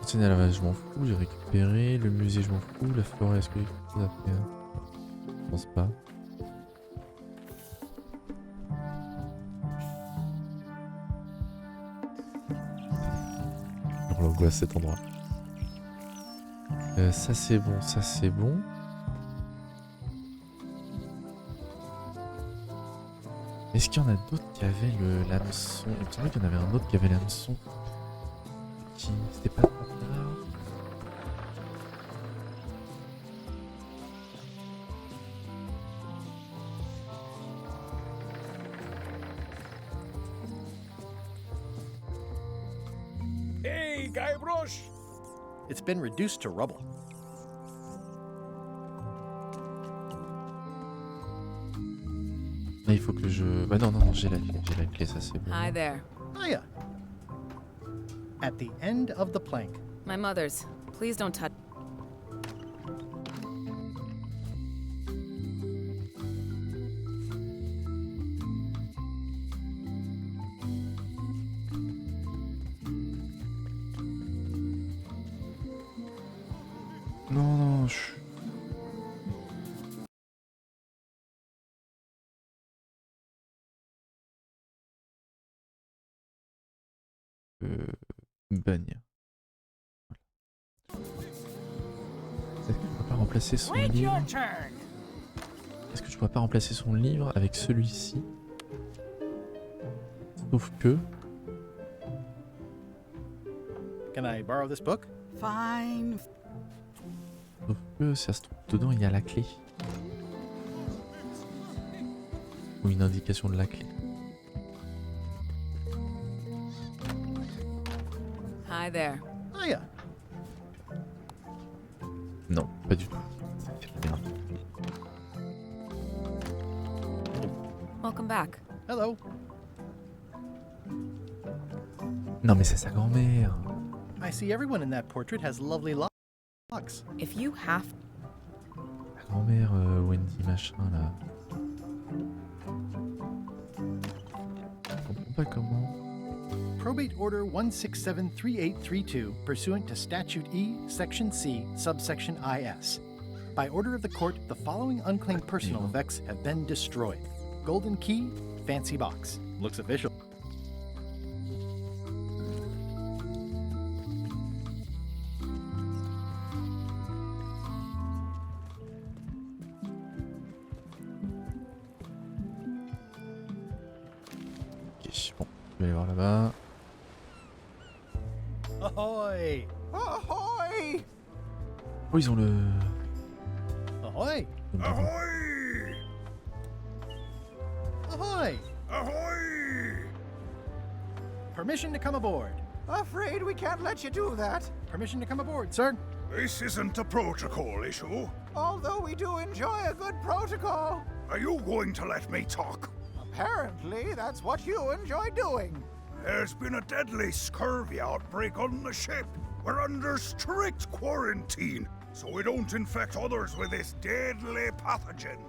Speaker 1: Continuer à la vase, je m'en fous, j'ai récupéré. Le musée, je m'en fous. La forêt, est-ce que j'ai quelque chose à faire? Je pense pas. On l'angoisse cet endroit. Ça c'est bon, ça c'est bon. Est-ce qu'il y en a d'autres qui avaient le l'hameçon? Il me semblait qu'il y en avait un autre qui avait l'hameçon. Qui c'était pas trop tard.
Speaker 5: Hey, Guybrush!
Speaker 3: It's been reduced to rubble.
Speaker 1: Là, il faut que je... Bah non, j'ai la clé, ça c'est bon.
Speaker 11: Hi there.
Speaker 3: Hiya. At the end of the plank.
Speaker 11: My mother's. Please don't touch.
Speaker 1: Non, bannir. Est-ce que je pourrais pas remplacer son
Speaker 12: Wait
Speaker 1: livre?
Speaker 12: your turn.
Speaker 1: Est-ce que je pourrais pas remplacer son livre avec celui-ci? Sauf que...
Speaker 3: Can I borrow this book?
Speaker 8: Fine.
Speaker 1: Sauf que ça se trouve dedans, il y a la clé. Ou une indication de la clé.
Speaker 11: Hi there.
Speaker 3: Hiya.
Speaker 1: Non, pas du tout. Merde.
Speaker 11: Welcome back.
Speaker 3: Hello.
Speaker 1: Non mais c'est sa grand-mère.
Speaker 3: I see everyone in that portrait has lovely locks.
Speaker 11: If you have...
Speaker 1: La grand-mère Wendy machin là. Je comprends pas comment.
Speaker 3: Probate Order 1673832, pursuant to Statute E, Section C, subsection IS. By order of the court, the following unclaimed personal effects have been destroyed. Golden key, fancy box. Looks official.
Speaker 1: Bon, je vais aller voir là-bas.
Speaker 3: Ahoy!
Speaker 4: Ahoy!
Speaker 1: Oh, ils ont le...
Speaker 3: Ahoy!
Speaker 15: Ahoy!
Speaker 3: Ahoy!
Speaker 15: Ahoy!
Speaker 3: Permission to come aboard.
Speaker 4: Afraid we can't let you do that.
Speaker 3: Permission to come aboard, sir.
Speaker 15: This isn't a protocol issue.
Speaker 4: Although we do enjoy a good protocol.
Speaker 15: Are you going to let me talk?
Speaker 4: Apparently, that's what you enjoy doing.
Speaker 15: There's been a deadly scurvy outbreak on the ship. We're under strict quarantine, so we don't infect others with this deadly pathogen.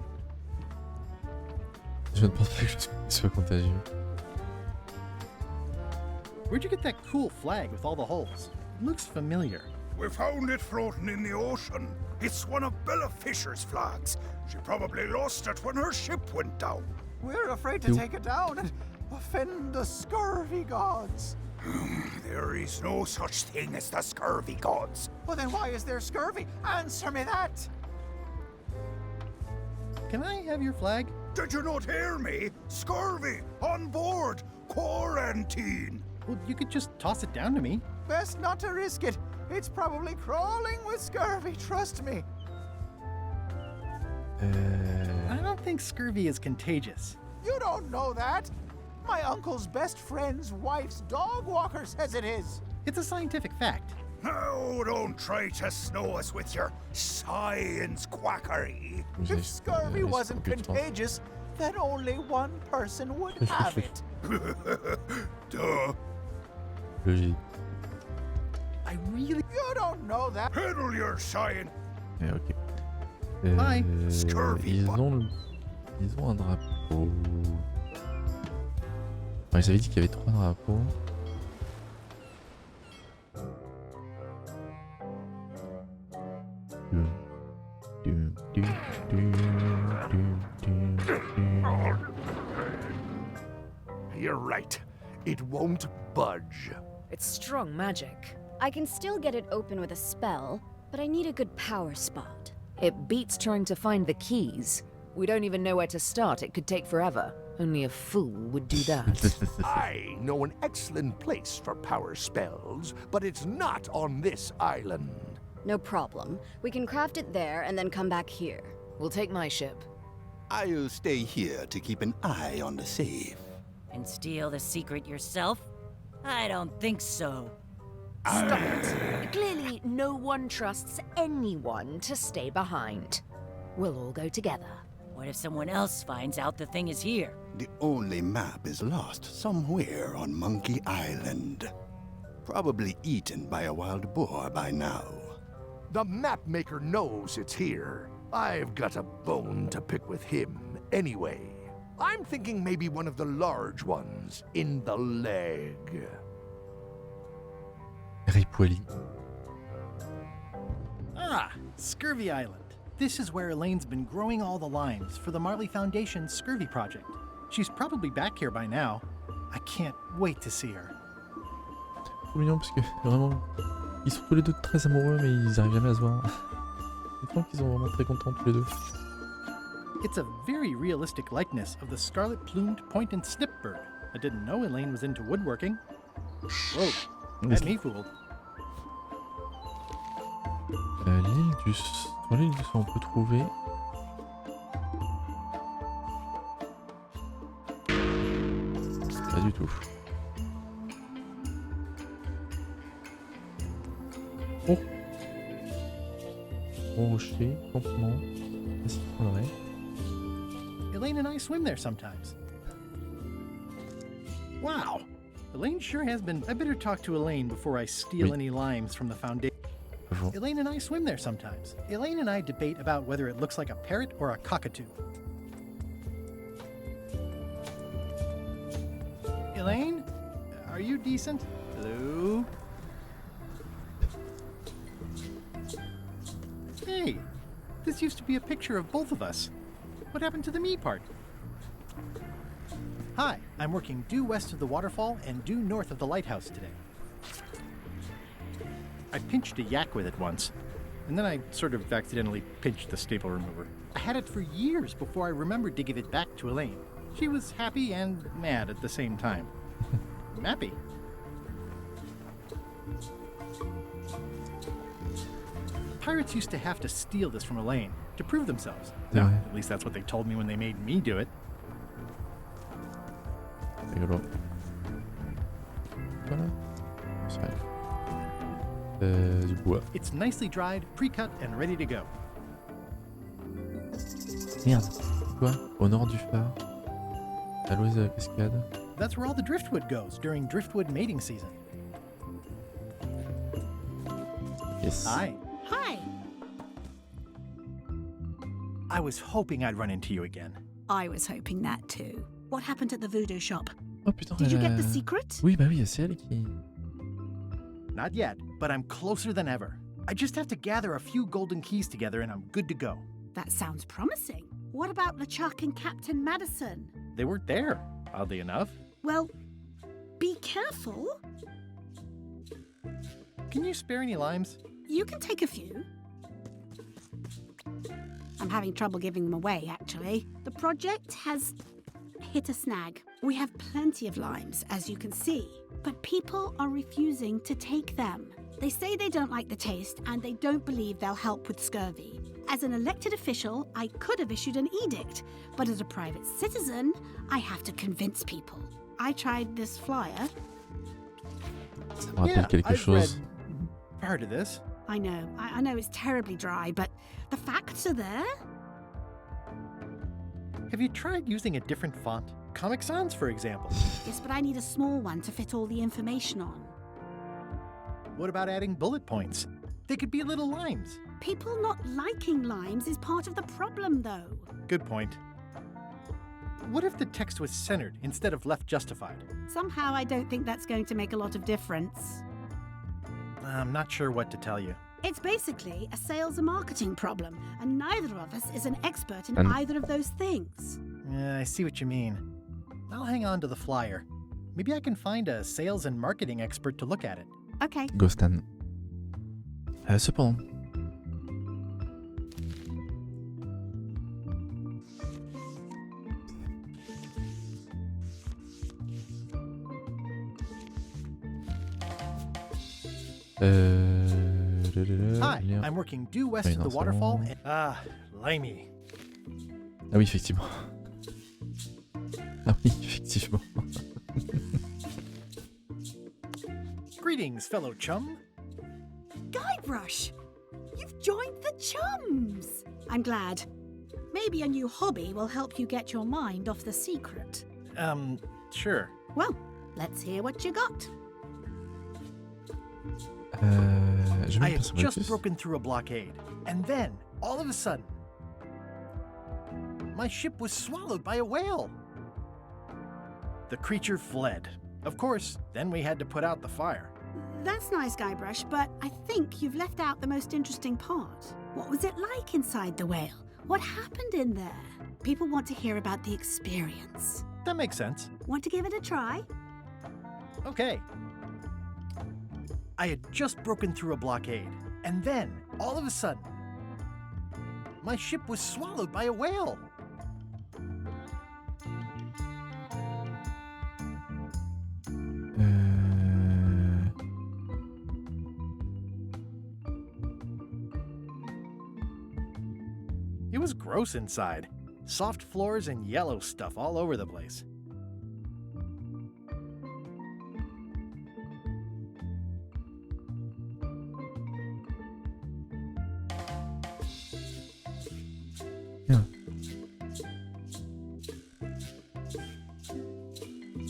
Speaker 1: Je ne pense pas que je sois contagieux.
Speaker 3: Where'd you get that cool flag with all the holes? It looks familiar.
Speaker 15: We found it floating in the ocean. It's one of Bella Fisher's flags. She probably lost it when her ship went down.
Speaker 4: We're afraid to take it down and offend the scurvy gods.
Speaker 15: There is no such thing as the scurvy gods.
Speaker 4: Well, then why is there scurvy? Answer me that!
Speaker 3: Can I have your flag?
Speaker 15: Did you not hear me? Scurvy! On board! Quarantine!
Speaker 3: Well, you could just toss it down to me.
Speaker 4: Best not to risk it. It's probably crawling with scurvy, trust me.
Speaker 3: I don't think scurvy is contagious.
Speaker 4: You don't know that. My uncle's best friend's wife's dog walker says it is.
Speaker 3: It's a scientific fact.
Speaker 15: No, don't try to snow us with your science quackery.
Speaker 4: If scurvy wasn't contagious, then only one person would have it.
Speaker 15: Duh.
Speaker 1: Logique.
Speaker 3: I really...
Speaker 4: You don't know that.
Speaker 15: Handle your science.
Speaker 1: Ok.
Speaker 3: Bye.
Speaker 15: Scurvy.
Speaker 1: Ils ont un drapeau. Ouais, ils avaient dit qu'il y avait 3 drapeaux.
Speaker 4: You're right. It won't budge.
Speaker 17: It's strong magic. I can still get it open with a spell, but I need a good power spot.
Speaker 7: It beats trying to find the keys. We don't even know where to start. It could take forever. Only a fool would do that.
Speaker 4: I know an excellent place for power spells, but it's not on this island.
Speaker 17: No problem. We can craft it there and then come back here.
Speaker 7: We'll take my ship.
Speaker 18: I'll stay here to keep an eye on the safe.
Speaker 19: And steal the secret yourself? I don't think so.
Speaker 7: Stop it. Clearly, no one trusts anyone to stay behind. We'll all go together.
Speaker 19: What if someone else finds out the thing is here?
Speaker 18: The only map is lost somewhere on Monkey Island. Probably eaten by a wild boar by now.
Speaker 4: The map maker knows it's here. I've got a bone to pick with him anyway. I'm thinking maybe one of the large ones in the leg.
Speaker 3: Ah, Scurvy Island. This is where Elaine's been growing all the limes for the Marley Foundation's Scurvy project. She's probably back here by now. I can't wait to see her.
Speaker 1: C'est mignon parce que vraiment, ils sont tous les deux très amoureux mais ils arrivent jamais à se voir. Je trouve qu'ils sont vraiment très contents tous les deux.
Speaker 3: It's a very realistic likeness of the scarlet-plumed point and snip bird. I didn't know Elaine was into woodworking. Whoa, had me fooled.
Speaker 1: L'île du... Sur l'île du son, on peut trouver... Pas du tout. Oh! Bon rocher, campement, assis dans l'oreille.
Speaker 3: Elaine and I swim there sometimes. Wow! Elaine sure has been... I better talk to Elaine before I steal any limes from the foundation. Elaine and I swim there sometimes. Elaine and I debate about whether it looks like a parrot or a cockatoo. Elaine? Are you decent? Hello? Hey, this used to be a picture of both of us. What happened to the me part? Hi, I'm working due west of the waterfall and due north of the lighthouse today. I pinched a yak with it once, and then I sort of accidentally pinched the staple remover. I had it for years before I remembered to give it back to Elaine. She was happy and mad at the same time. Mappy. Pirates used to have to steal this from Elaine to prove themselves. No, at least that's what they told me when they made me do it.
Speaker 1: Rigolo. Voilà. C'est vrai. Du bois.
Speaker 3: It's nicely dried, pre-cut, and ready to go.
Speaker 1: Merde. Quoi? Au nord du phare. À l'ouest de la cascade.
Speaker 3: That's where all the driftwood goes during driftwood mating season.
Speaker 1: Yes.
Speaker 3: Hi.
Speaker 13: Hi.
Speaker 3: I was hoping I'd run into you again.
Speaker 13: I was hoping that too. What happened at the voodoo shop?
Speaker 1: Oh putain,
Speaker 13: Did you get the secret?
Speaker 1: Oui, bah oui, c'est elle qui...
Speaker 3: Not yet, but I'm closer than ever. I just have to gather a few golden keys together and I'm good to go.
Speaker 13: That sounds promising. What about LeChuck and Captain Madison?
Speaker 3: They weren't there, oddly enough.
Speaker 13: Well, be careful.
Speaker 3: Can you spare any limes?
Speaker 13: You can take a few. I'm having trouble giving them away, actually. The project has hit a snag. We have plenty of limes, as you can see, but people are refusing to take them. They say they don't like the taste and they don't believe they'll help with scurvy. As an elected official, I could have issued an edict, but as a private citizen, I have to convince people. I tried this flyer.
Speaker 1: Ça me rappelle quelque chose.
Speaker 3: Part of this.
Speaker 13: I know it's terribly dry, but the facts are there.
Speaker 3: Have you tried using a different font? Comic Sans, for example.
Speaker 13: Yes, but I need a small one to fit all the information on.
Speaker 3: What about adding bullet points? They could be little limes.
Speaker 13: People not liking limes is part of the problem, though.
Speaker 3: Good point. What if the text was centered instead of left justified?
Speaker 13: Somehow I don't think that's going to make a lot of difference.
Speaker 3: I'm not sure what to tell you.
Speaker 13: It's basically a sales and marketing problem, and neither of us is an expert in either of those things.
Speaker 3: Yeah, I see what you mean. I'll hang on to the flyer. Maybe I can find a sales and marketing expert to look at it.
Speaker 13: Okay.
Speaker 1: Ghostan. Cependant.
Speaker 3: Hi, I'm working due west of the waterfall and... limey.
Speaker 1: Ah oui, effectivement. Ah oui, effectivement.
Speaker 3: Greetings, fellow chum.
Speaker 13: Guybrush! You've joined the chums! I'm glad. Maybe a new hobby will help you get your mind off the secret.
Speaker 3: Sure.
Speaker 13: Well, let's hear what you got.
Speaker 3: I had just broken through a blockade, and then, all of a sudden, my ship was swallowed by a whale. The creature fled. Of course, then we had to put out the fire.
Speaker 13: That's nice, Guybrush, but I think you've left out the most interesting part. What was it like inside the whale? What happened in there? People want to hear about the experience.
Speaker 3: That makes sense.
Speaker 13: Want to give it a try?
Speaker 3: Okay. I had just broken through a blockade, and then, all of a sudden, my ship was swallowed by a whale. It was gross inside. Soft floors and yellow stuff all over the place.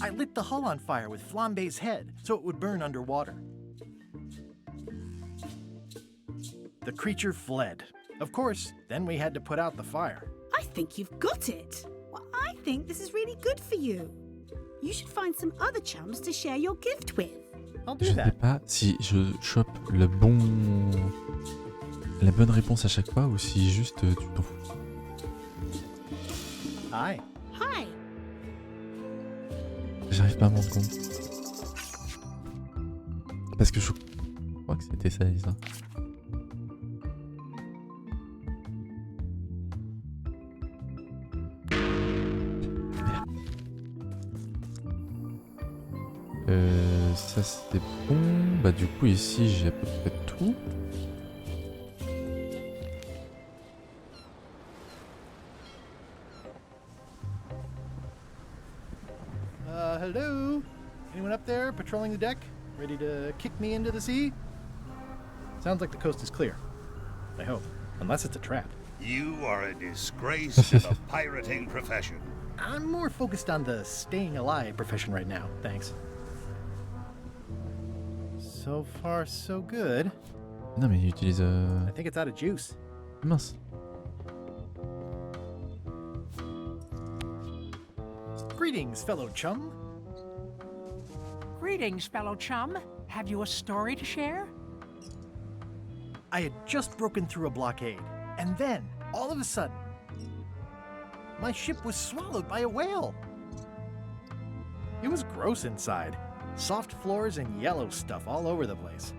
Speaker 3: I lit the hull on fire with Flambe's head so it would burn underwater. The creature fled. Of course, then we had to put out the fire.
Speaker 13: I think you've got it. Well, I think this is really good for you. You should find some other chums to share your gift with.
Speaker 3: I'll do
Speaker 1: Je ne sais
Speaker 3: that.
Speaker 1: pas si je chope la bonne réponse à chaque fois ou si juste tu t'en fous.
Speaker 3: Hi.
Speaker 13: Hi.
Speaker 1: J'arrive pas à me rendre compte. Parce que je crois que c'était ça, Lisa. Merde. Ça c'est bon. Bah du coup ici j'ai à peu près tout.
Speaker 3: Hello? Anyone up there patrolling the deck? Ready to kick me into the sea? Sounds like the coast is clear. I hope. Unless it's a trap.
Speaker 15: You are a disgrace to the pirating profession.
Speaker 3: I'm more focused on the staying alive profession right now, thanks. So far, so good.
Speaker 1: Non mais il utilise...
Speaker 3: I think it's out of juice.
Speaker 1: Mince.
Speaker 3: Greetings, fellow chum.
Speaker 12: Greetings, fellow chum. Have you a story to share?
Speaker 3: I had just broken through a blockade, and then, all of a sudden, my ship was swallowed by a whale. It was gross inside. Soft floors and yellow stuff all over the place.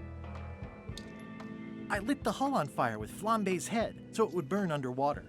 Speaker 3: I lit the hull on fire with Flambe's head so it would burn underwater.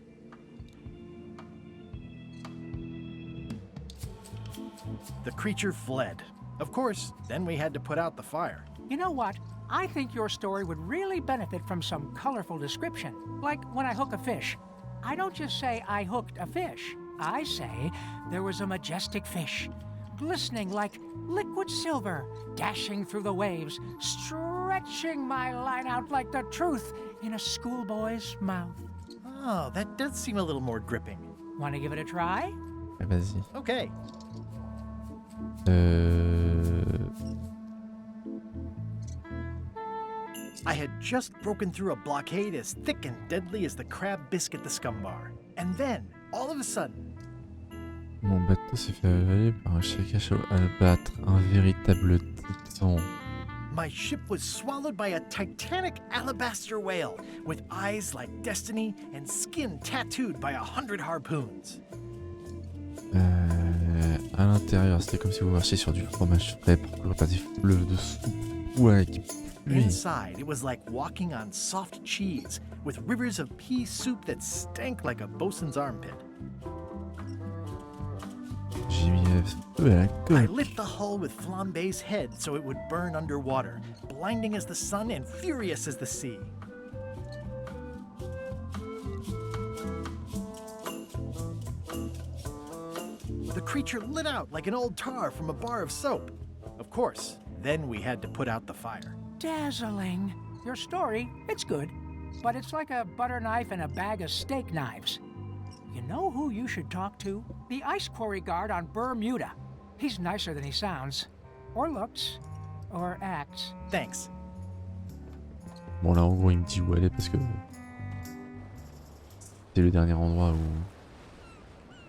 Speaker 3: The creature fled. Of course, then we had to put out the fire.
Speaker 12: You know what? I think your story would really benefit from some colorful description. Like when I hook a fish. I don't just say I hooked a fish. I say there was a majestic fish, glistening like liquid silver, dashing through the waves, stretching my line out like the truth in a schoolboy's mouth.
Speaker 3: Oh, that does seem a little more gripping.
Speaker 12: Want to give it a try?
Speaker 1: Vas-y.
Speaker 3: Okay. I had just broken through a blockade as thick and deadly as the crab biscuit the scum bar. And then, all of a sudden...
Speaker 1: Mon bateau s'est fait avaler par un cachalot albâtre, un véritable titan.
Speaker 3: My ship was swallowed by a titanic alabaster whale with eyes like destiny and skin tattooed by 100 harpoons.
Speaker 1: À l'intérieur, c'était comme si vous marchiez sur du fromage frais parcouru par des fleuves de soupe. Ouais, qui pue.
Speaker 3: Inside, it was like walking on soft cheese with rivers of pea soup that stank like a bosun's armpit.
Speaker 1: J'ai mis feu à la coque.
Speaker 3: I lit the hull with Flambe's head so it would burn underwater, blinding as the sun and furious as the sea. The creature lit out like an old tar from a bar of soap. Of course, then we had to put out the fire.
Speaker 12: Dazzling. Your story, it's good, but it's like a butter knife and a bag of steak knives. You know who you should talk to? The ice quarry guard on Bermuda. He's nicer than he sounds. Or looks. Or acts.
Speaker 3: Thanks.
Speaker 1: Bon là en gros il me dit où aller parce que c'est le dernier endroit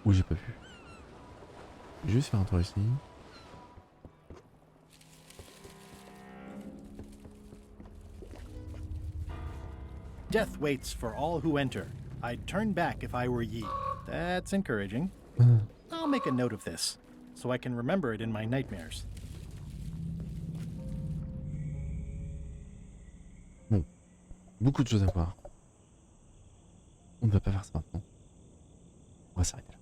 Speaker 1: où j'ai pas vu. Je vais juste faire un tour ici.
Speaker 3: Death waits for all who enter. I'd turn back if I were ye. That's encouraging. I'll make a note of this, so I can remember it in my nightmares.
Speaker 1: Bon, beaucoup de choses à voir. On ne va pas faire ça maintenant. On va s'arrêter là.